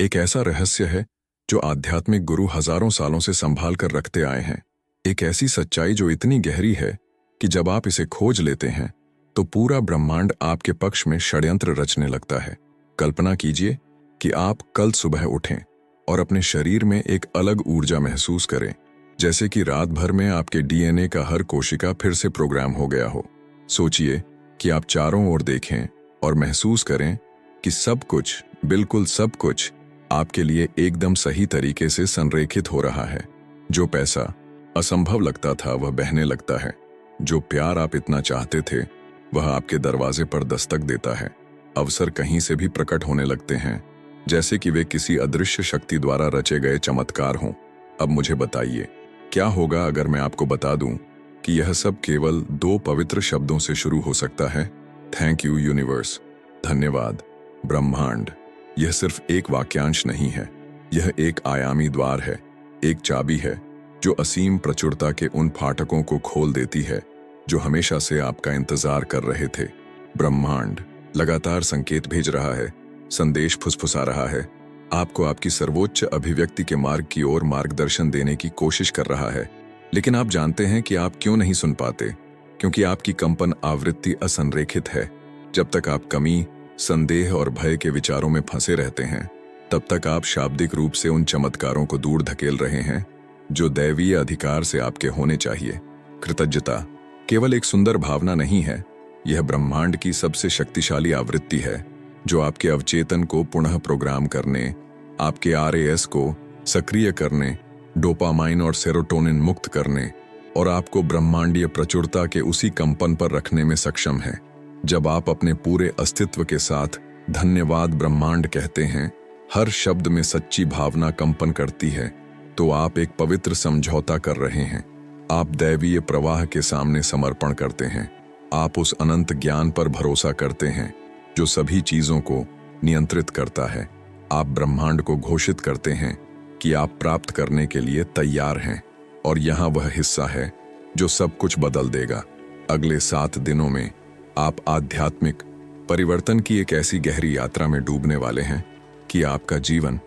एक ऐसा रहस्य है जो आध्यात्मिक गुरु हजारों सालों से संभाल कर रखते आए हैं। एक ऐसी सच्चाई जो इतनी गहरी है कि जब आप इसे खोज लेते हैं तो पूरा ब्रह्मांड आपके पक्ष में षड्यंत्र रचने लगता है। कल्पना कीजिए कि आप कल सुबह उठें और अपने शरीर में एक अलग ऊर्जा महसूस करें, जैसे कि रात भर में आपके डीएनए का हर कोशिका फिर से प्रोग्राम हो गया हो। सोचिए कि आप चारों ओर देखें और महसूस करें कि सब कुछ, बिल्कुल सब कुछ आपके लिए एकदम सही तरीके से संरेखित हो रहा है। जो पैसा असंभव लगता था वह बहने लगता है। जो प्यार आप इतना चाहते थे वह आपके दरवाजे पर दस्तक देता है। अवसर कहीं से भी प्रकट होने लगते हैं, जैसे कि वे किसी अदृश्य शक्ति द्वारा रचे गए चमत्कार हों। अब मुझे बताइए, क्या होगा अगर मैं आपको बता दूं कि यह सब केवल 2 पवित्र शब्दों से शुरू हो सकता है? थैंक यू यूनिवर्स, धन्यवाद ब्रह्मांड। यह सिर्फ एक वाक्यांश नहीं है, यह एक आयामी द्वार है, एक चाबी है जो असीम प्रचुरता के उन फाटकों को खोल देती है जो हमेशा से आपका इंतजार कर रहे थे। ब्रह्मांड लगातार संकेत भेज रहा है, संदेश फुसफुसा रहा है, आपको आपकी सर्वोच्च अभिव्यक्ति के मार्ग की ओर मार्गदर्शन देने की कोशिश कर रहा है। लेकिन आप जानते हैं कि आप क्यों नहीं सुन पाते? क्योंकि आपकी कंपन आवृत्ति असंरेखित है। जब तक आप कमी, संदेह और भय के विचारों में फंसे रहते हैं, तब तक आप शाब्दिक रूप से उन चमत्कारों को दूर धकेल रहे हैं जो दैवीय अधिकार से आपके होने चाहिए। कृतज्ञता केवल एक सुंदर भावना नहीं है, यह ब्रह्मांड की सबसे शक्तिशाली आवृत्ति है जो आपके अवचेतन को पुनः प्रोग्राम करने, आपके आरएएस को सक्रिय करने, डोपामाइन और सेरोटोनिन मुक्त करने और आपको ब्रह्मांडीय प्रचुरता के उसी कंपन पर रखने में सक्षम है। जब आप अपने पूरे अस्तित्व के साथ धन्यवाद ब्रह्मांड कहते हैं, हर शब्द में सच्ची भावना कंपन करती है, तो आप एक पवित्र समझौता कर रहे हैं। आप दैवीय प्रवाह के सामने समर्पण करते हैं। आप उस अनंत ज्ञान पर भरोसा करते हैं जो सभी चीजों को नियंत्रित करता है। आप ब्रह्मांड को घोषित करते हैं कि आप प्राप्त करने के लिए तैयार हैं, और यहाँ वह हिस्सा है जो सब कुछ बदल देगा। अगले 7 दिनों में आप आध्यात्मिक परिवर्तन की एक ऐसी गहरी यात्रा में डूबने वाले हैं कि आपका जीवन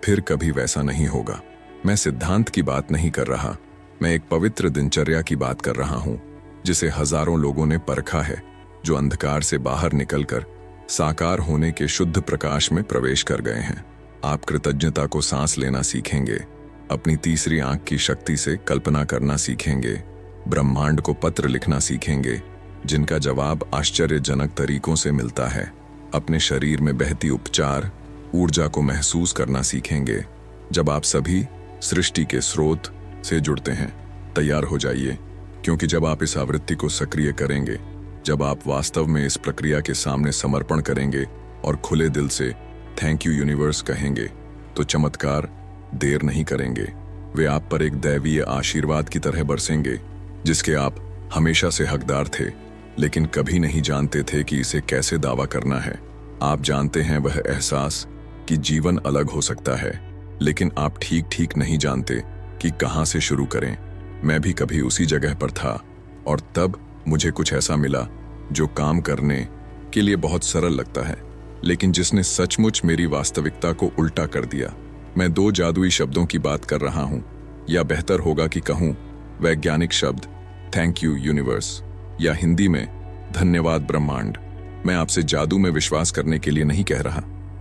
फिर कभी वैसा नहीं होगा। मैं सिद्धांत की बात नहीं कर रहा, मैं एक पवित्र दिनचर्या की बात कर रहा हूं, जिसे हजारों लोगों ने परखा है, जो अंधकार से बाहर निकलकर साकार होने के शुद्ध प्रकाश में प्रवेश कर गए हैं। आप कृतज्ञता को सांस लेना सीखेंगे, अपनी तीसरी आंख की शक्ति से कल्पना करना सीखेंगे, ब्रह्मांड को पत्र लिखना सीखेंगे जिनका जवाब आश्चर्यजनक तरीकों से मिलता है, अपने शरीर में बहती उपचार ऊर्जा को महसूस करना सीखेंगे। जब आप सभी सृष्टि के स्रोत से जुड़ते हैं, तैयार हो जाइए, क्योंकि जब आप इस आवृत्ति को सक्रिय करेंगे, जब आप वास्तव में इस प्रक्रिया के सामने समर्पण करेंगे और खुले दिल से थैंक यू यूनिवर्स कहेंगे, तो चमत्कार देर नहीं करेंगे। वे आप पर एक दैवीय आशीर्वाद की तरह बरसेंगे जिसके आप हमेशा से हकदार थे, लेकिन कभी नहीं जानते थे कि इसे कैसे दावा करना है। आप जानते हैं वह एहसास कि जीवन अलग हो सकता है, लेकिन आप ठीक नहीं जानते कि कहां से शुरू करें। मैं भी कभी उसी जगह पर था, और तब मुझे कुछ ऐसा मिला जो काम करने के लिए बहुत सरल लगता है, लेकिन जिसने सचमुच मेरी वास्तविकता को उल्टा कर दिया। मैं 2 जादुई शब्दों की बात कर रहा हूं, या बेहतर होगा कि कहूं वैज्ञानिक शब्द थैंक यू यूनिवर्स, या हिंदी में धन्यवाद ब्रह्मांड। मैं आपसे जादू में विश्वास करने के लिए नहीं कह रहा,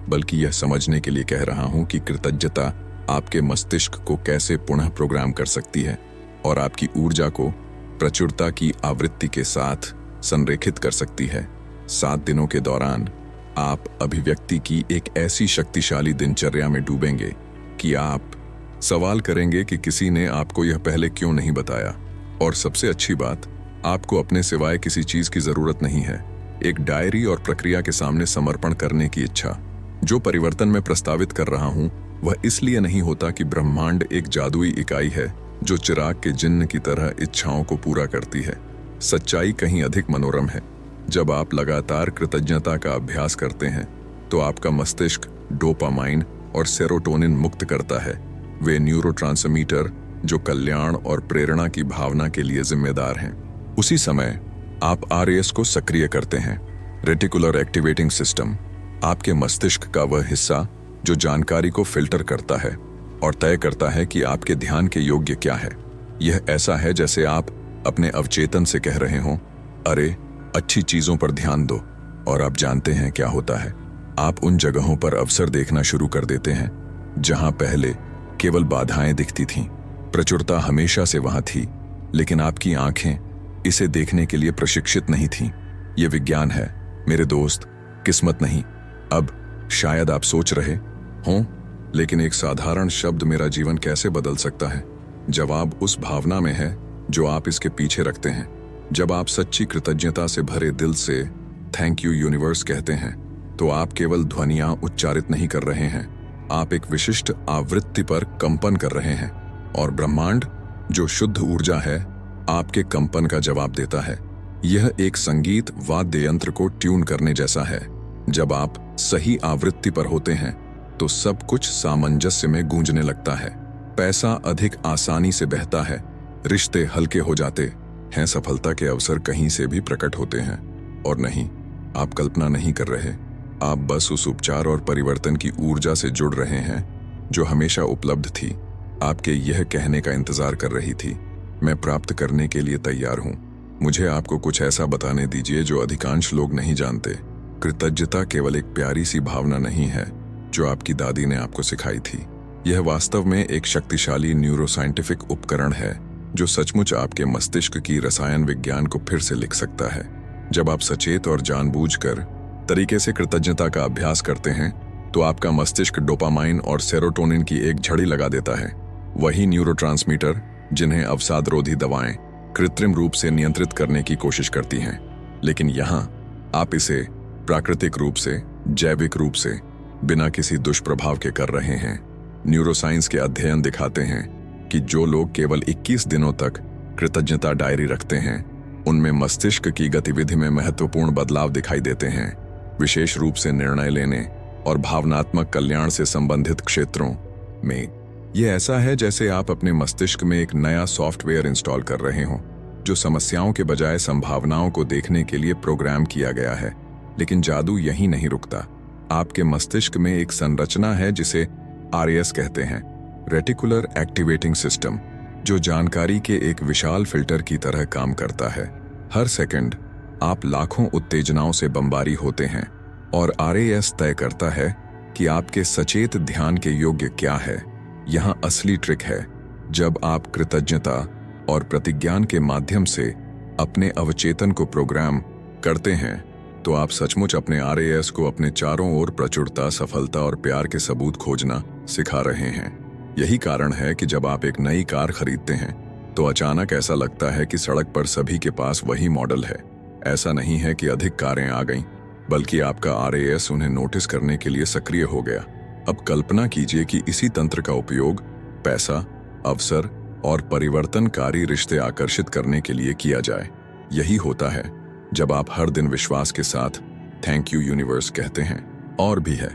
बल्कि यह समझने के लिए कह रहा हूं कि कृतज्ञता आपके मस्तिष्क को कैसे पुनः प्रोग्राम कर सकती है और आपकी ऊर्जा को प्रचुरता की आवृत्ति के साथ संरेखित कर सकती है। 7 दिनों के दौरान आप अभिव्यक्ति की एक ऐसी शक्तिशाली दिनचर्या में डूबेंगे कि आप सवाल करेंगे कि किसी ने आपको यह पहले क्यों नहीं बताया। और सबसे अच्छी बात, आपको अपने सिवाय किसी चीज की जरूरत नहीं है, एक डायरी और प्रक्रिया के सामने समर्पण करने की इच्छा। जो परिवर्तन मैं प्रस्तावित कर रहा हूं वह इसलिए नहीं होता कि ब्रह्मांड एक जादुई इकाई है जो चिराग के जिन्न की तरह इच्छाओं को पूरा करती है। सच्चाई कहीं अधिक मनोरम है। जब आप लगातार कृतज्ञता का अभ्यास करते हैं तो आपका मस्तिष्क डोपामाइन और सेरोटोनिन मुक्त करता है, वे न्यूरोट्रांसमीटर जो कल्याण और प्रेरणा की भावना के लिए जिम्मेदार हैं। उसी समय आप आरएएस को सक्रिय करते हैं, रेटिकुलर एक्टिवेटिंग सिस्टम, आपके मस्तिष्क का वह हिस्सा जो जानकारी को फिल्टर करता है और तय करता है कि आपके ध्यान के योग्य क्या है। यह ऐसा है जैसे आप अपने अवचेतन से कह रहे हों, अरे अच्छी चीजों पर ध्यान दो, और आप जानते हैं क्या होता है। आप उन जगहों पर अवसर देखना शुरू कर देते हैं जहां पहले केवल बाधाएं दिखती थीं। प्रचुरता हमेशा से वहां थी, लेकिन आपकी आंखें इसे देखने के लिए प्रशिक्षित नहीं थीं। यह विज्ञान है मेरे दोस्त, किस्मत नहीं। अब शायद आप सोच रहे हों, लेकिन एक साधारण शब्द मेरा जीवन कैसे बदल सकता है? जवाब उस भावना में है जो आप इसके पीछे रखते हैं। जब आप सच्ची कृतज्ञता से भरे दिल से थैंक यू यूनिवर्स कहते हैं, तो आप केवल ध्वनियां उच्चारित नहीं कर रहे हैं, आप एक विशिष्ट आवृत्ति पर कंपन कर रहे हैं, और ब्रह्मांड जो शुद्ध ऊर्जा है आपके कंपन का जवाब देता है। यह एक संगीत वाद्य यंत्र को ट्यून करने जैसा है। जब आप सही आवृत्ति पर होते हैं तो सब कुछ सामंजस्य में गूंजने लगता है। पैसा अधिक आसानी से बहता है, रिश्ते हल्के हो जाते हैं, सफलता के अवसर कहीं से भी प्रकट होते हैं। और नहीं, आप कल्पना नहीं कर रहे, आप बस उस उपचार और परिवर्तन की ऊर्जा से जुड़ रहे हैं जो हमेशा उपलब्ध थी, आपके यह कहने का इंतजार कर रही थी, मैं प्राप्त करने के लिए तैयार हूं। मुझे आपको कुछ ऐसा बताने दीजिए जो अधिकांश लोग नहीं जानते। कृतज्ञता केवल एक प्यारी सी भावना नहीं है जो आपकी दादी ने आपको सिखाई थी। यह वास्तव में एक शक्तिशाली न्यूरोसाइंटिफिक उपकरण है जो सचमुच आपके मस्तिष्क की रसायन विज्ञान को फिर से लिख सकता है। जब आप सचेत और जानबूझकर तरीके से कृतज्ञता का अभ्यास करते हैं तो आपका मस्तिष्क डोपामाइन और सेरोटोनिन की एक झड़ी लगा देता है। वही न्यूरोट्रांसमीटर जिन्हें अवसादरोधी दवाएं कृत्रिम रूप से नियंत्रित करने की कोशिश करती हैं, लेकिन यहाँ आप इसे प्राकृतिक रूप से, जैविक रूप से, बिना किसी दुष्प्रभाव के कर रहे हैं। न्यूरोसाइंस के अध्ययन दिखाते हैं कि जो लोग केवल 21 दिनों तक कृतज्ञता डायरी रखते हैं उनमें मस्तिष्क की गतिविधि में महत्वपूर्ण बदलाव दिखाई देते हैं, विशेष रूप से निर्णय लेने और भावनात्मक कल्याण से संबंधित क्षेत्रों में। यह ऐसा है जैसे आप अपने मस्तिष्क में एक नया सॉफ्टवेयर इंस्टॉल कर रहे हों जो समस्याओं के बजाय संभावनाओं को देखने के लिए प्रोग्राम किया गया है। लेकिन जादू यहीं नहीं रुकता। आपके मस्तिष्क में एक संरचना है जिसे RAS कहते हैं, रेटिकुलर एक्टिवेटिंग सिस्टम, जो जानकारी के एक विशाल फिल्टर की तरह काम करता है। हर सेकंड आप लाखों उत्तेजनाओं से बमबारी होते हैं और RAS तय करता है कि आपके सचेत ध्यान के योग्य क्या है। यहाँ असली ट्रिक है, जब आप कृतज्ञता और प्रतिज्ञान के माध्यम से अपने अवचेतन को प्रोग्राम करते हैं तो आप सचमुच अपने RAS को अपने चारों ओर प्रचुरता, सफलता और प्यार के सबूत खोजना सिखा रहे हैं। यही कारण है कि जब आप एक नई कार खरीदते हैं तो अचानक ऐसा लगता है कि सड़क पर सभी के पास वही मॉडल है। ऐसा नहीं है कि अधिक कारें आ गईं, बल्कि आपका RAS उन्हें नोटिस करने के लिए सक्रिय हो गया। अब कल्पना कीजिए कि इसी तंत्र का उपयोग पैसा, अवसर और परिवर्तनकारी रिश्ते आकर्षित करने के लिए किया जाए। यही होता है जब आप हर दिन विश्वास के साथ थैंक यू यूनिवर्स कहते हैं। और भी है,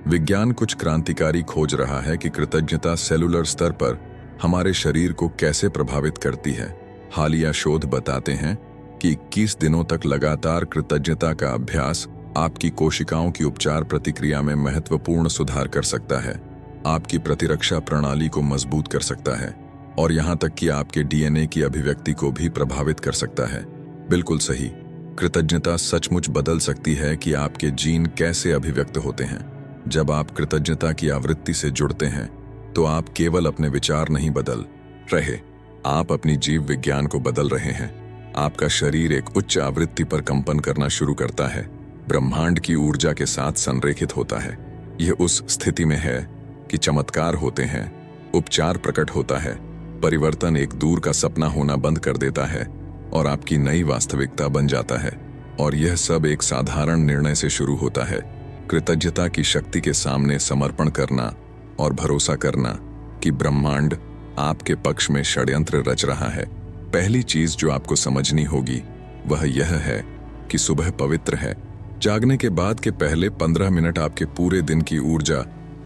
विज्ञान कुछ क्रांतिकारी खोज रहा है कि कृतज्ञता सेलुलर स्तर पर हमारे शरीर को कैसे प्रभावित करती है। हालिया शोध बताते हैं कि 21 दिनों तक लगातार कृतज्ञता का अभ्यास आपकी कोशिकाओं की उपचार प्रतिक्रिया में महत्वपूर्ण सुधार कर सकता है, आपकी प्रतिरक्षा प्रणाली को मजबूत कर सकता है और यहाँ तक कि आपके DNA की अभिव्यक्ति को भी प्रभावित कर सकता है। बिल्कुल सही, कृतज्ञता सचमुच बदल सकती है कि आपके जीन कैसे अभिव्यक्त होते हैं। जब आप कृतज्ञता की आवृत्ति से जुड़ते हैं तो आप केवल अपने विचार नहीं बदल रहे, आप अपनी जीव विज्ञान को बदल रहे हैं। आपका शरीर एक उच्च आवृत्ति पर कंपन करना शुरू करता है, ब्रह्मांड की ऊर्जा के साथ संरेखित होता है। यह उस स्थिति में है कि चमत्कार होते हैं, उपचार प्रकट होता है, परिवर्तन एक दूर का सपना होना बंद कर देता है और आपकी नई वास्तविकता बन जाता है। और यह सब एक साधारण निर्णय से शुरू होता है, कृतज्ञता की शक्ति के सामने समर्पण करना और भरोसा करना कि ब्रह्मांड आपके पक्ष में षड्यंत्र रच रहा है। पहली चीज जो आपको समझनी होगी वह यह है कि सुबह पवित्र है। जागने के बाद के पहले 15 मिनट आपके पूरे दिन की ऊर्जा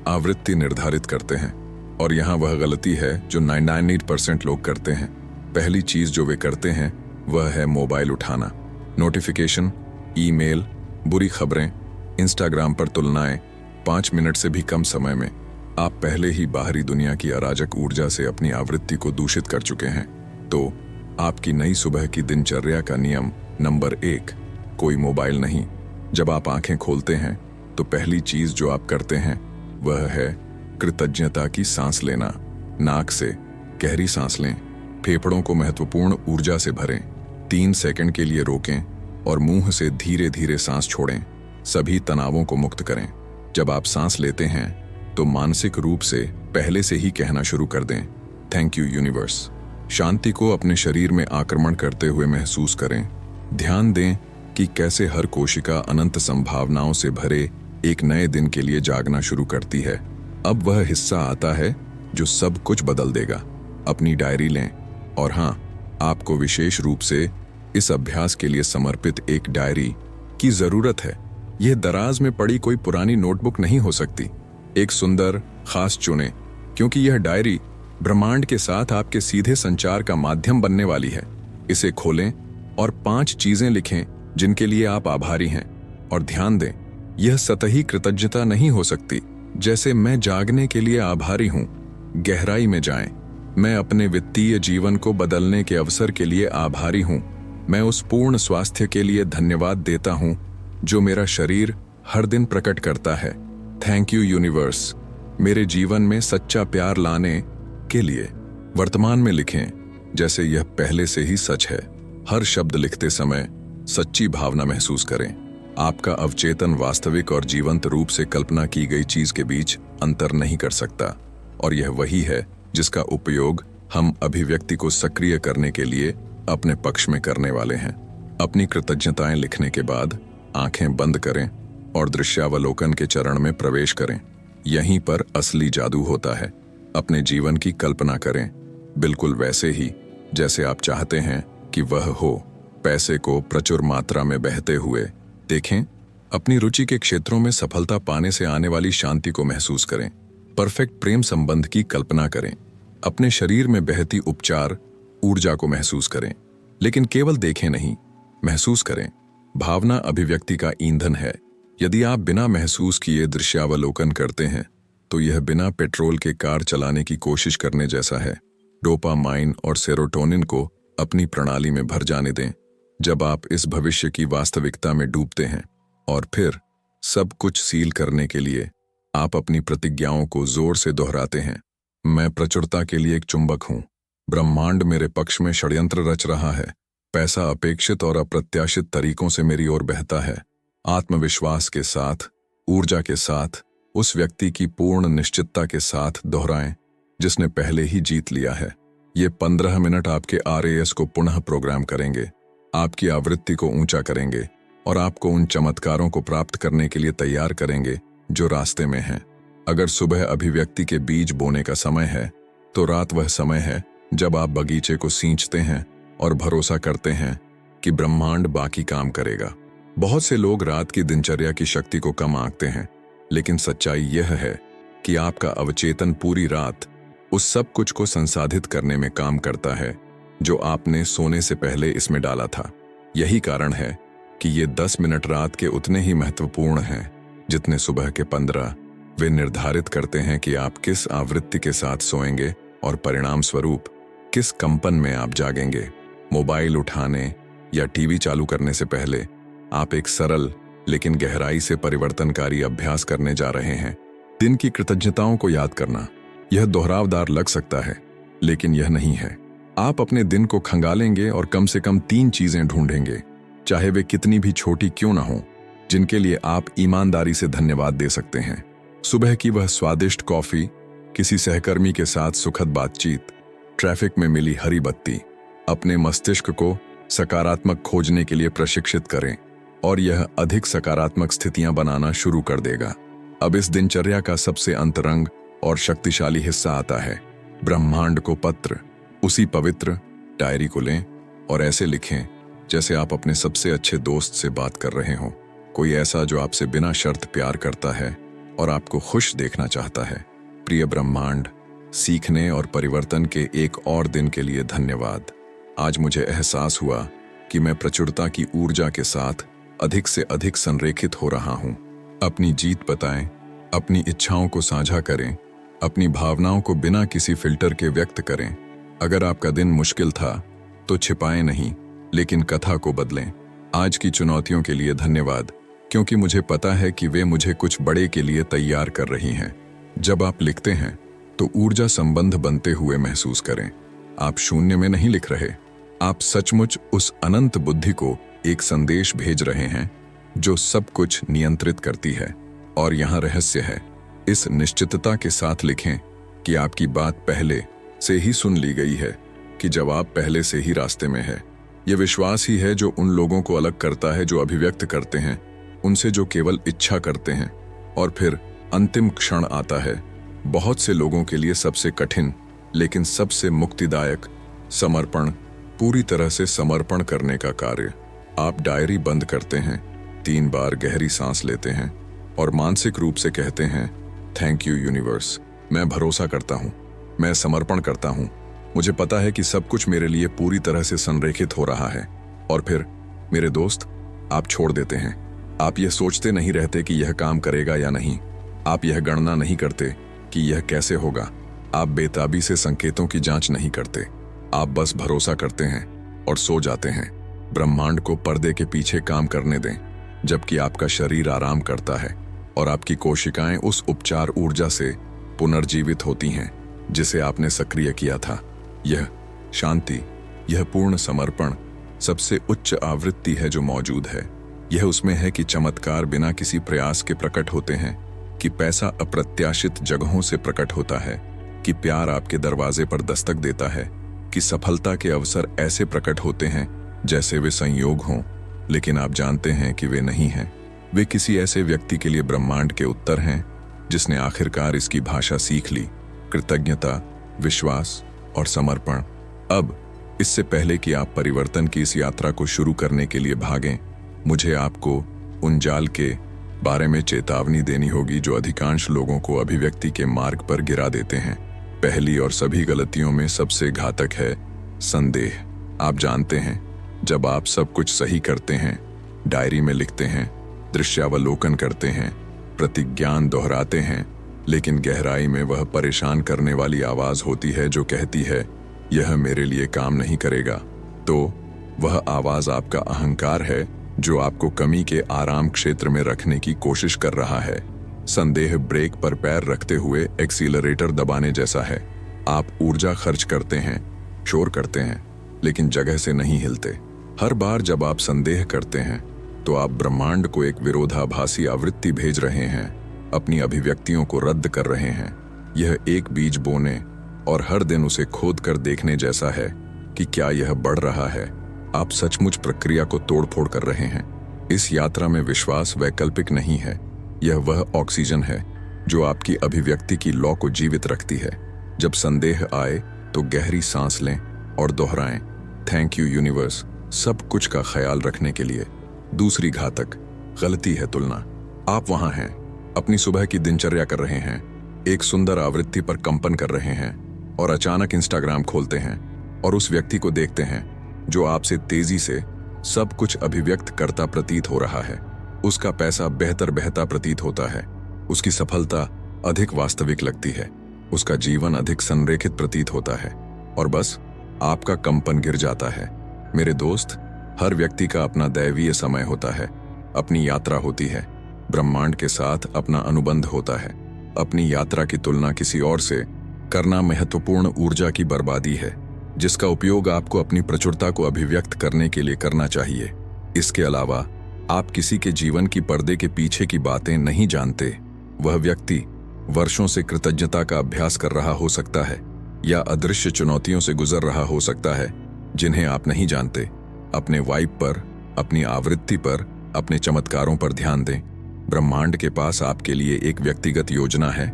आवृत्ति निर्धारित करते हैं, और यहाँ वह गलती है जो 99% लोग करते हैं। पहली चीज जो वे करते हैं वह है मोबाइल उठाना। नोटिफिकेशन, ईमेल, बुरी खबरें, इंस्टाग्राम पर तुलनाएं, 5 मिनट से भी कम समय में आप पहले ही बाहरी दुनिया की अराजक ऊर्जा से अपनी आवृत्ति को दूषित कर चुके हैं। तो आपकी नई सुबह की दिनचर्या का नियम नंबर 1, कोई मोबाइल नहीं। जब आप आंखें खोलते हैं तो पहली चीज जो आप करते हैं वह है कृतज्ञता की सांस लेना। नाक से गहरी सांस लें, फेफड़ों को महत्वपूर्ण ऊर्जा से भरें, 3 सेकंड के लिए रोकें और मुंह से धीरे धीरे सांस छोड़ें। सभी तनावों को मुक्त करें। जब आप सांस लेते हैं तो मानसिक रूप से पहले से ही कहना शुरू कर दें, थैंक यू यूनिवर्स। शांति को अपने शरीर में आक्रमण करते हुए महसूस करें। ध्यान दें कि कैसे हर कोशिका अनंत संभावनाओं से भरे एक नए दिन के लिए जागना शुरू करती है। अब वह हिस्सा आता है जो सब कुछ बदल देगा। अपनी डायरी लें और हाँ, आपको विशेष रूप से इस अभ्यास के लिए समर्पित एक डायरी की जरूरत है। यह दराज में पड़ी कोई पुरानी नोटबुक नहीं हो सकती। एक सुंदर खास चुनें, क्योंकि यह डायरी ब्रह्मांड के साथ आपके सीधे संचार का माध्यम बनने वाली है। इसे खोलें और 5 चीजें लिखें जिनके लिए आप आभारी हैं। और ध्यान दें, यह सतही कृतज्ञता नहीं हो सकती, जैसे मैं जागने के लिए आभारी हूं। गहराई में जाएं। मैं अपने वित्तीय जीवन को बदलने के अवसर के लिए आभारी हूं। मैं उस पूर्ण स्वास्थ्य के लिए धन्यवाद देता हूं जो मेरा शरीर हर दिन प्रकट करता है। थैंक यू यूनिवर्स, मेरे जीवन में सच्चा प्यार लाने के लिए। वर्तमान में लिखें जैसे यह पहले से ही सच है। हर शब्द लिखते समय सच्ची भावना महसूस करें। आपका अवचेतन वास्तविक और जीवंत रूप से कल्पना की गई चीज के बीच अंतर नहीं कर सकता, और यह वही है जिसका उपयोग हम अभिव्यक्ति को सक्रिय करने के लिए अपने पक्ष में करने वाले हैं। अपनी कृतज्ञताएं लिखने के बाद आंखें बंद करें और दृश्यावलोकन के चरण में प्रवेश करें। यहीं पर असली जादू होता है। अपने जीवन की कल्पना करें, बिल्कुल वैसे ही जैसे आप चाहते हैं कि वह हो। पैसे को प्रचुर मात्रा में बहते हुए देखें। अपनी रुचि के क्षेत्रों में सफलता पाने से आने वाली शांति को महसूस करें। परफेक्ट प्रेम संबंध की कल्पना करें। अपने शरीर में बहती उपचार ऊर्जा को महसूस करें, लेकिन केवल देखें नहीं, महसूस करें। भावना अभिव्यक्ति का ईंधन है। यदि आप बिना महसूस किए दृश्यावलोकन करते हैं तो यह बिना पेट्रोल के कार चलाने की कोशिश करने जैसा है। डोपामाइन और सेरोटोनिन को अपनी प्रणाली में भर जाने दें। जब आप इस भविष्य की वास्तविकता में डूबते हैं और फिर सब कुछ सील करने के लिए आप अपनी प्रतिज्ञाओं को जोर से दोहराते हैं। मैं प्रचुरता के लिए एक चुंबक हूं। ब्रह्मांड मेरे पक्ष में षड्यंत्र रच रहा है। पैसा अपेक्षित और अप्रत्याशित तरीकों से मेरी ओर बहता है। आत्मविश्वास के साथ, ऊर्जा के साथ, उस व्यक्ति की पूर्ण निश्चितता के साथ दोहराएं जिसने पहले ही जीत लिया है। ये 15 मिनट आपके RAS को पुनः प्रोग्राम करेंगे, आपकी आवृत्ति को ऊंचा करेंगे और आपको उन चमत्कारों को प्राप्त करने के लिए तैयार करेंगे जो रास्ते में हैं। अगर सुबह अभिव्यक्ति के बीज बोने का समय है तो रात वह समय है जब आप बगीचे को सींचते हैं और भरोसा करते हैं कि ब्रह्मांड बाकी काम करेगा। बहुत से लोग रात की दिनचर्या की शक्ति को कम आंकते हैं, लेकिन सच्चाई यह है कि आपका अवचेतन पूरी रात उस सब कुछ को संसाधित करने में काम करता है जो आपने सोने से पहले इसमें डाला था। यही कारण है कि ये 10 मिनट रात के उतने ही महत्वपूर्ण हैं जितने सुबह के 15। वे निर्धारित करते हैं कि आप किस आवृत्ति के साथ सोएंगे और परिणाम स्वरूप किस कंपन में आप जागेंगे। मोबाइल उठाने या टीवी चालू करने से पहले आप एक सरल लेकिन गहराई से परिवर्तनकारी अभ्यास करने जा रहे हैं। दिन की कृतज्ञताओं को याद करना। यह दोहरावदार लग सकता है, लेकिन यह नहीं है। आप अपने दिन को खंगालेंगे और कम से कम 3 चीजें ढूंढेंगे, चाहे वे कितनी भी छोटी क्यों ना हो, जिनके लिए आप ईमानदारी से धन्यवाद दे सकते हैं। सुबह की वह स्वादिष्ट कॉफी, किसी सहकर्मी के साथ सुखद बातचीत, ट्रैफिक में मिली हरी बत्ती। अपने मस्तिष्क को सकारात्मक खोजने के लिए प्रशिक्षित करें और यह अधिक सकारात्मक स्थितियां बनाना शुरू कर देगा। अब इस दिनचर्या का सबसे अंतरंग और शक्तिशाली हिस्सा आता है, ब्रह्मांड को पत्र। उसी पवित्र डायरी को लें और ऐसे लिखें जैसे आप अपने सबसे अच्छे दोस्त से बात कर रहे हों, कोई ऐसा जो आपसे बिना शर्त प्यार करता है और आपको खुश देखना चाहता है। प्रिय ब्रह्मांड, सीखने और परिवर्तन के एक और दिन के लिए धन्यवाद। आज मुझे एहसास हुआ कि मैं प्रचुरता की ऊर्जा के साथ अधिक से अधिक संरेखित हो रहा हूं। अपनी जीत बताएं अपनी इच्छाओं को साझा करें, अपनी भावनाओं को बिना किसी फिल्टर के व्यक्त करें। अगर आपका दिन मुश्किल था तो छिपाएं नहीं, लेकिन कथा को बदलें। आज की चुनौतियों के लिए धन्यवाद, क्योंकि मुझे पता है कि वे मुझे कुछ बड़े के लिए तैयार कर रही हैं। जब आप लिखते हैं तो ऊर्जा संबंध बनते हुए महसूस करें। आप शून्य में नहीं लिख रहे, आप सचमुच उस अनंत बुद्धि को एक संदेश भेज रहे हैं जो सब कुछ नियंत्रित करती है। और यहाँ रहस्य है, इस निश्चितता के साथ लिखें कि आपकी बात पहले से ही सुन ली गई है, कि जवाब पहले से ही रास्ते में है। यह विश्वास ही है जो उन लोगों को अलग करता है जो अभिव्यक्त करते हैं उनसे जो केवल इच्छा करते हैं। और फिर अंतिम क्षण आता है, बहुत से लोगों के लिए सबसे कठिन लेकिन सबसे मुक्तिदायक, समर्पण। पूरी तरह से समर्पण करने का कार्य। आप डायरी बंद करते हैं, 3 बार गहरी सांस लेते हैं और मानसिक रूप से कहते हैं, थैंक यू यूनिवर्स, मैं भरोसा करता हूँ, मैं समर्पण करता हूँ, मुझे पता है कि सब कुछ मेरे लिए पूरी तरह से संरेखित हो रहा है। और फिर मेरे दोस्त, आप छोड़ देते हैं। आप यह सोचते नहीं रहते कि यह काम करेगा या नहीं, आप यह गणना नहीं करते कि यह कैसे होगा, आप बेताबी से संकेतों की जांच नहीं करते, आप बस भरोसा करते हैं और सो जाते हैं। ब्रह्मांड को पर्दे के पीछे काम करने दें, जबकि आपका शरीर आराम करता है और आपकी कोशिकाएं उस उपचार ऊर्जा से पुनर्जीवित होती हैं जिसे आपने सक्रिय किया था। यह शांति, यह पूर्ण समर्पण सबसे उच्च आवृत्ति है जो मौजूद है। यह उसमें है कि चमत्कार बिना किसी प्रयास के प्रकट होते हैं, कि पैसा अप्रत्याशित जगहों से प्रकट होता है, कि प्यार आपके दरवाजे पर दस्तक देता है, कि सफलता के अवसर ऐसे प्रकट होते हैं जैसे वे संयोग हों, लेकिन आप जानते हैं कि वे नहीं हैं। वे किसी ऐसे व्यक्ति के लिए ब्रह्मांड के उत्तर हैं जिसने आखिरकार इसकी भाषा सीख ली। कृतज्ञता, विश्वास और समर्पण। अब इससे पहले कि आप परिवर्तन की इस यात्रा को शुरू करने के लिए भागें, मुझे आपको उन जाल के बारे में चेतावनी देनी होगी जो अधिकांश लोगों को अभिव्यक्ति के मार्ग पर गिरा देते हैं। पहली और सभी गलतियों में सबसे घातक है संदेह। आप जानते हैं, जब आप सब कुछ सही करते हैं, डायरी में लिखते हैं, दृश्यावलोकन करते हैं, प्रतिज्ञान दोहराते हैं, लेकिन गहराई में वह परेशान करने वाली आवाज होती है जो कहती है, यह मेरे लिए काम नहीं करेगा, तो वह आवाज आपका अहंकार है जो आपको कमी के आराम क्षेत्र में रखने की कोशिश कर रहा है। संदेह ब्रेक पर पैर रखते हुए एक्सीलरेटर दबाने जैसा है। आप ऊर्जा खर्च करते हैं, शोर करते हैं, लेकिन जगह से नहीं हिलते। हर बार जब आप संदेह करते हैं तो आप ब्रह्मांड को एक विरोधाभासी आवृत्ति भेज रहे हैं, अपनी अभिव्यक्तियों को रद्द कर रहे हैं। यह एक बीज बोने और हर दिन उसे खोद कर देखने जैसा है कि क्या यह बढ़ रहा है। आप सचमुच प्रक्रिया को तोड़फोड़ कर रहे हैं। इस यात्रा में विश्वास वैकल्पिक नहीं है, यह वह ऑक्सीजन है जो आपकी अभिव्यक्ति की लौ को जीवित रखती है। जब संदेह आए तो गहरी सांस लें और दोहराएं, थैंक यू यूनिवर्स, सब कुछ का ख्याल रखने के लिए। दूसरी घातक गलती है तुलना। आप वहां हैं, अपनी सुबह की दिनचर्या कर रहे हैं, एक सुंदर आवृत्ति पर कंपन कर रहे हैं, और अचानक इंस्टाग्राम खोलते हैं और उस व्यक्ति को देखते हैं जो आपसे तेजी से सब कुछ अभिव्यक्त करता प्रतीत हो रहा है। उसका पैसा बेहतर बहता प्रतीत होता है, उसकी सफलता अधिक वास्तविक लगती है, उसका जीवन अधिक संरेखित प्रतीत होता है, और बस आपका कंपन गिर जाता है। मेरे दोस्त, हर व्यक्ति का अपना दैवीय समय होता है, अपनी यात्रा होती है, ब्रह्मांड के साथ अपना अनुबंध होता है। अपनी यात्रा की तुलना किसी और से करना महत्वपूर्ण ऊर्जा की बर्बादी है, जिसका उपयोग आपको अपनी प्रचुरता को अभिव्यक्त करने के लिए करना चाहिए। इसके अलावा आप किसी के जीवन की पर्दे के पीछे की बातें नहीं जानते। वह व्यक्ति वर्षों से कृतज्ञता का अभ्यास कर रहा हो सकता है, या अदृश्य चुनौतियों से गुजर रहा हो सकता है जिन्हें आप नहीं जानते। अपने वाइब पर, अपनी आवृत्ति पर, अपने चमत्कारों पर ध्यान दें। ब्रह्मांड के पास आपके लिए एक व्यक्तिगत योजना है,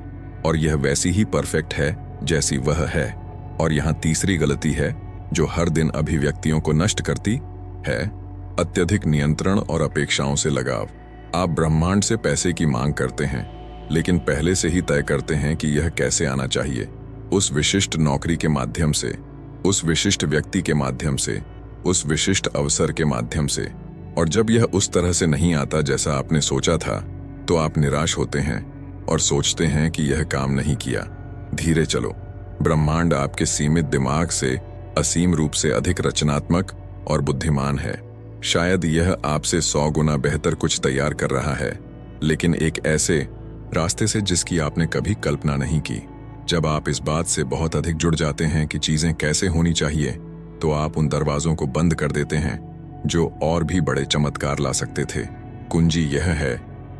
और यह वैसी ही परफेक्ट है जैसी वह है। और यहाँ तीसरी गलती है जो हर दिन अभिव्यक्तियों को नष्ट करती है, अत्यधिक नियंत्रण और अपेक्षाओं से लगाव। आप ब्रह्मांड से पैसे की मांग करते हैं, लेकिन पहले से ही तय करते हैं कि यह कैसे आना चाहिए, उस विशिष्ट नौकरी के माध्यम से, उस विशिष्ट व्यक्ति के माध्यम से, उस विशिष्ट अवसर के माध्यम से। और जब यह उस तरह से नहीं आता जैसा आपने सोचा था, तो आप निराश होते हैं, और सोचते हैं कि यह काम नहीं किया। धीरे चलो, ब्रह्मांड आपके सीमित दिमाग से असीम रूप से अधिक रचनात्मक और बुद्धिमान है। शायद यह आपसे 100 गुना बेहतर कुछ तैयार कर रहा है, लेकिन एक ऐसे रास्ते से जिसकी आपने कभी कल्पना नहीं की। जब आप इस बात से बहुत अधिक जुड़ जाते हैं कि चीजें कैसे होनी चाहिए, तो आप उन दरवाजों को बंद कर देते हैं जो और भी बड़े चमत्कार ला सकते थे। कुंजी यह है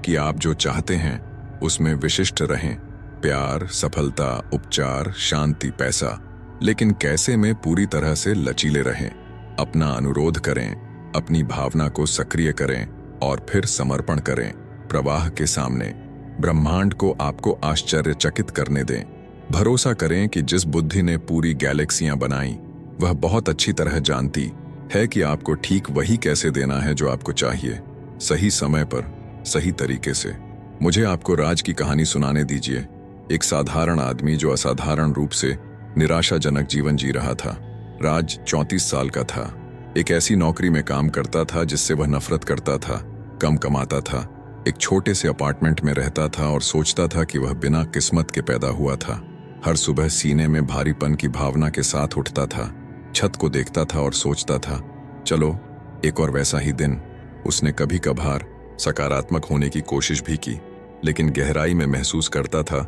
कि आप जो चाहते हैं उसमें विशिष्ट रहें, प्यार, सफलता, उपचार, शांति, पैसा, लेकिन कैसे में पूरी तरह से लचीले रहें। अपना अनुरोध करें, अपनी भावना को सक्रिय करें और फिर समर्पण करें प्रवाह के सामने। ब्रह्मांड को आपको आश्चर्यचकित करने दें। भरोसा करें कि जिस बुद्धि ने पूरी गैलेक्सियां बनाई, वह बहुत अच्छी तरह जानती है कि आपको ठीक वही कैसे देना है जो आपको चाहिए, सही समय पर, सही तरीके से। मुझे आपको राज की कहानी सुनाने दीजिए। एक साधारण आदमी जो असाधारण रूप से निराशाजनक जीवन जी रहा था। राज 34 साल का था। एक ऐसी नौकरी में काम करता था जिससे वह नफरत करता था, कम कमाता था, एक छोटे से अपार्टमेंट में रहता था और सोचता था कि वह बिना किस्मत के पैदा हुआ था। हर सुबह सीने में भारीपन की भावना के साथ उठता था, छत को देखता था और सोचता था, चलो एक और वैसा ही दिन। उसने कभी कभार सकारात्मक होने की कोशिश भी की, लेकिन गहराई में महसूस करता था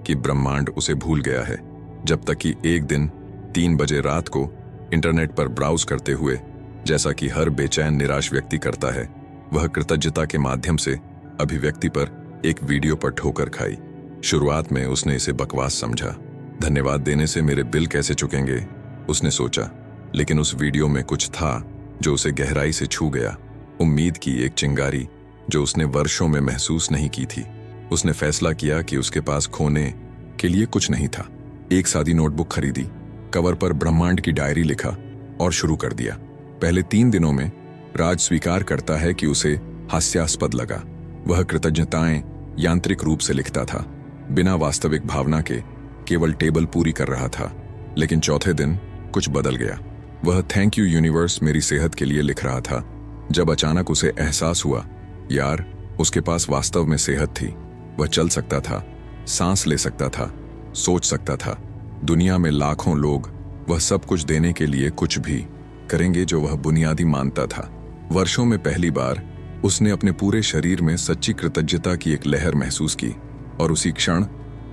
कि ब्रह्मांड उसे भूल गया है। जब तक कि एक दिन 3 बजे रात को इंटरनेट पर ब्राउज करते हुए, जैसा कि हर बेचैन निराश व्यक्ति करता है, वह कृतज्ञता के माध्यम से अभिव्यक्ति पर एक वीडियो पर ठोकर खाई। शुरुआत में उसने इसे बकवास समझा। धन्यवाद देने से मेरे बिल कैसे चुकेंगे, उसने सोचा। लेकिन उस वीडियो में कुछ था जो उसे गहराई से छू गया। उम्मीद की एक चिंगारी जो उसने वर्षों में महसूस नहीं की थी। उसने फैसला किया कि उसके पास खोने के लिए कुछ नहीं था। एक सादी नोटबुक खरीदी, कवर पर ब्रह्मांड की डायरी लिखा और शुरू कर दिया। पहले 3 दिनों में राज स्वीकार करता है कि उसे हास्यास्पद लगा। वह कृतज्ञताएं यांत्रिक रूप से लिखता था, बिना वास्तविक भावना के, केवल टेबल पूरी कर रहा था। लेकिन चौथे दिन कुछ बदल गया। वह थैंक यू यूनिवर्स मेरी सेहत के लिए लिख रहा था, जब अचानक उसे एहसास हुआ, यार उसके पास वास्तव में सेहत थी। वह चल सकता था, सांस ले सकता था, सोच सकता था। दुनिया में लाखों लोग वह सब कुछ देने के लिए कुछ भी करेंगे जो वह बुनियादी मानता था। वर्षों में पहली बार उसने अपने पूरे शरीर में सच्ची कृतज्ञता की एक लहर महसूस की, और उसी क्षण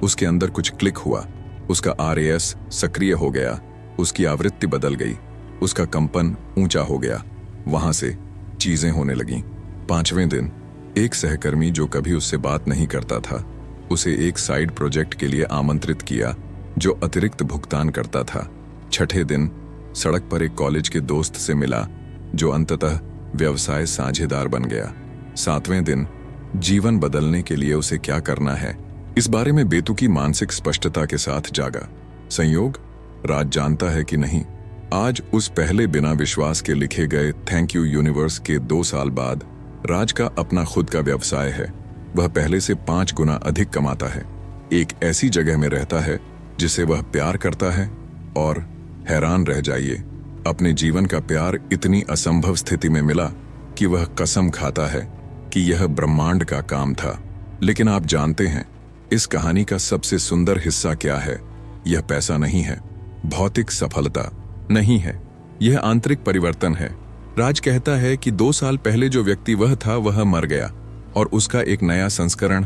उसके अंदर कुछ क्लिक हुआ। उसका RAS सक्रिय हो गया, उसकी आवृत्ति बदल गई, उसका कंपन ऊंचा हो गया। वहां से चीजें होने लगीं। 5वें दिन एक सहकर्मी जो कभी उससे बात नहीं करता था, उसे एक साइड प्रोजेक्ट के लिए आमंत्रित किया जो अतिरिक्त भुगतान करता था। 6ठे दिन सड़क पर एक कॉलेज के दोस्त से मिला जो अंततः व्यवसाय साझेदार बन गया। 7वें दिन जीवन बदलने के लिए उसे क्या करना है, इस बारे में बेतुकी मानसिक स्पष्टता के साथ जागा। संयोग? राज जानता है कि नहीं, आज उस पहले बिना विश्वास के लिखे गए थैंक यू यूनिवर्स के 2 साल बाद राज का अपना खुद का व्यवसाय है। वह पहले से 5 गुना अधिक कमाता है, एक ऐसी जगह में रहता है जिसे वह प्यार करता है, और हैरान रह जाइए, अपने जीवन का प्यार इतनी असंभव स्थिति में मिला कि वह कसम खाता है कि यह ब्रह्मांड का काम था। लेकिन आप जानते हैं इस कहानी का सबसे सुंदर हिस्सा क्या है? यह पैसा नहीं है, भौतिक सफलता नहीं है, यह आंतरिक परिवर्तन है। राज कहता है कि 2 साल पहले जो व्यक्ति वह था वह मर गया, और उसका एक नया संस्करण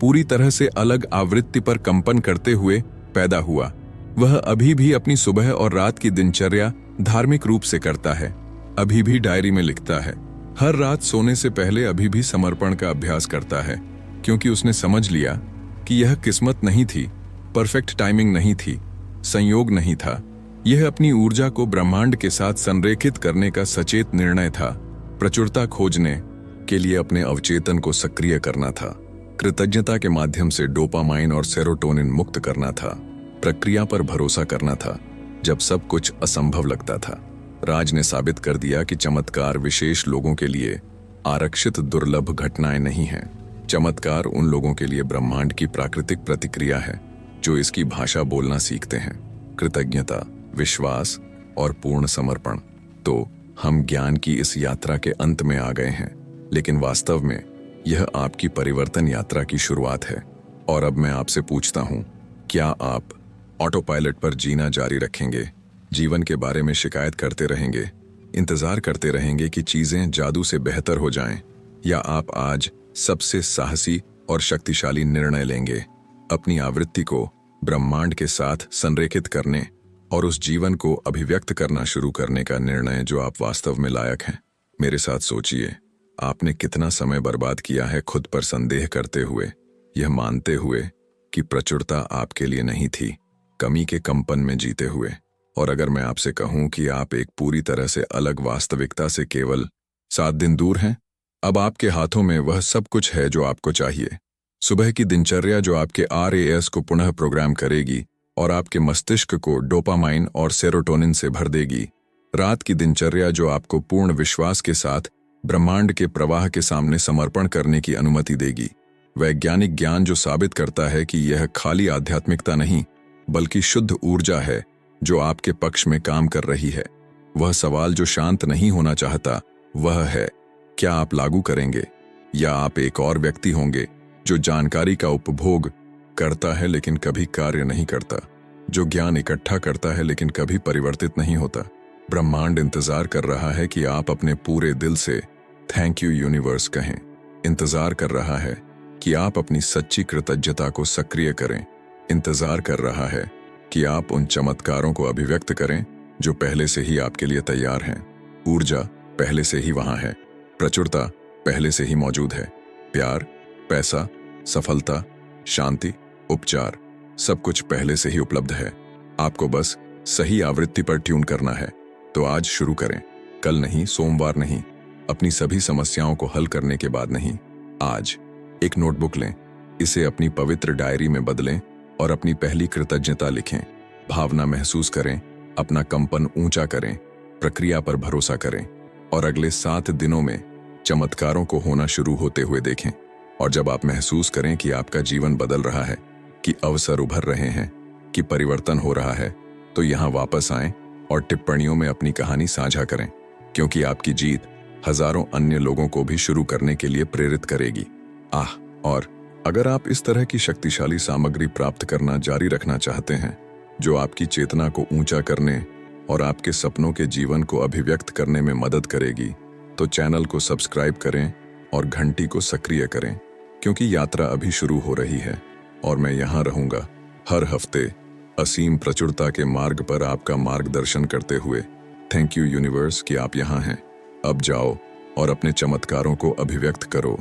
पूरी तरह से अलग आवृत्ति पर कंपन करते हुए पैदा हुआ। वह अभी भी अपनी सुबह और रात की दिनचर्या धार्मिक रूप से करता है, अभी भी डायरी में लिखता है, हर रात सोने से पहले अभी भी समर्पण का अभ्यास करता है, क्योंकि उसने समझ लिया कि यह किस्मत नहीं थी, परफेक्ट टाइमिंग नहीं थी, संयोग नहीं था। यह अपनी ऊर्जा को ब्रह्मांड के साथ संरेखित करने का सचेत निर्णय था। प्रचुरता खोजने के लिए अपने अवचेतन को सक्रिय करना था, कृतज्ञता के माध्यम से डोपामाइन और सेरोटोनिन मुक्त करना था, प्रक्रिया पर भरोसा करना था जब सब कुछ असंभव लगता था। राज ने साबित कर दिया कि चमत्कार विशेष लोगों के लिए आरक्षित दुर्लभ घटनाएं नहीं हैं। चमत्कार उन लोगों के लिए ब्रह्मांड की प्राकृतिक प्रतिक्रिया है जो इसकी भाषा बोलना सीखते हैं। कृतज्ञता, विश्वास और पूर्ण समर्पण। तो हम ज्ञान की इस यात्रा के अंत में आ गए हैं, लेकिन वास्तव में यह आपकी परिवर्तन यात्रा की शुरुआत है। और अब मैं आपसे पूछता हूं, क्या आप ऑटो पायलट पर जीना जारी रखेंगे, जीवन के बारे में शिकायत करते रहेंगे, इंतजार करते रहेंगे कि चीजें जादू से बेहतर हो जाएं, या आप आज सबसे साहसी और शक्तिशाली निर्णय लेंगे, अपनी आवृत्ति को ब्रह्मांड के साथ संरेखित करने और उस जीवन को अभिव्यक्त करना शुरू करने का निर्णय जो आप वास्तव में लायक हैं? मेरे साथ सोचिए, आपने कितना समय बर्बाद किया है खुद पर संदेह करते हुए, यह मानते हुए कि प्रचुरता आपके लिए नहीं थी, कमी के कंपन में जीते हुए। और अगर मैं आपसे कहूं कि आप एक पूरी तरह से अलग वास्तविकता से केवल 7 दिन दूर हैं, अब आपके हाथों में वह सब कुछ है जो आपको चाहिए। सुबह की दिनचर्या जो आपके RAS को पुनः प्रोग्राम करेगी और आपके मस्तिष्क को डोपामाइन और सेरोटोनिन से भर देगी। रात की दिनचर्या जो आपको पूर्ण विश्वास के साथ ब्रह्मांड के प्रवाह के सामने समर्पण करने की अनुमति देगी। वैज्ञानिक ज्ञान जो साबित करता है कि यह खाली आध्यात्मिकता नहीं, बल्कि शुद्ध ऊर्जा है जो आपके पक्ष में काम कर रही है। वह सवाल जो शांत नहीं होना चाहता वह है, क्या आप लागू करेंगे, या आप एक और व्यक्ति होंगे जो जानकारी का उपभोग करता है लेकिन कभी कार्य नहीं करता, जो ज्ञान इकट्ठा करता है लेकिन कभी परिवर्तित नहीं होता। ब्रह्मांड इंतजार कर रहा है कि आप अपने पूरे दिल से थैंक यू यूनिवर्स कहें। इंतजार कर रहा है कि आप अपनी सच्ची कृतज्ञता को सक्रिय करें। इंतजार कर रहा है कि आप उन चमत्कारों को अभिव्यक्त करें जो पहले से ही आपके लिए तैयार हैं। ऊर्जा पहले से ही वहां है, प्रचुरता पहले से ही मौजूद है, प्यार, पैसा, सफलता, शांति, उपचार, सब कुछ पहले से ही उपलब्ध है। आपको बस सही आवृत्ति पर ट्यून करना है। तो आज शुरू करें, कल नहीं, सोमवार नहीं, अपनी सभी समस्याओं को हल करने के बाद नहीं, आज। एक नोटबुक लें, इसे अपनी पवित्र डायरी में बदलें और अपनी पहली कृतज्ञता लिखें। भावना महसूस करें, अपना कंपन ऊंचा करें, प्रक्रिया पर भरोसा करें और अगले 7 दिनों में चमत्कारों को होना शुरू होते हुए देखें। और जब आप महसूस करें कि आपका जीवन बदल रहा है, कि अवसर उभर रहे हैं, कि परिवर्तन हो रहा है, तो यहाँ वापस आएं और टिप्पणियों में अपनी कहानी साझा करें, क्योंकि आपकी जीत हजारों अन्य लोगों को भी शुरू करने के लिए प्रेरित करेगी। और अगर आप इस तरह की शक्तिशाली सामग्री प्राप्त करना जारी रखना चाहते हैं जो आपकी चेतना को ऊंचा करने और आपके सपनों के जीवन को अभिव्यक्त करने में मदद करेगी, तो चैनल को सब्सक्राइब करें और घंटी को सक्रिय करें, क्योंकि यात्रा अभी शुरू हो रही है और मैं यहाँ रहूंगा हर हफ्ते असीम प्रचुरता के मार्ग पर आपका मार्गदर्शन करते हुए। थैंक यू यूनिवर्स कि आप यहाँ हैं। अब जाओ और अपने चमत्कारों को अभिव्यक्त करो।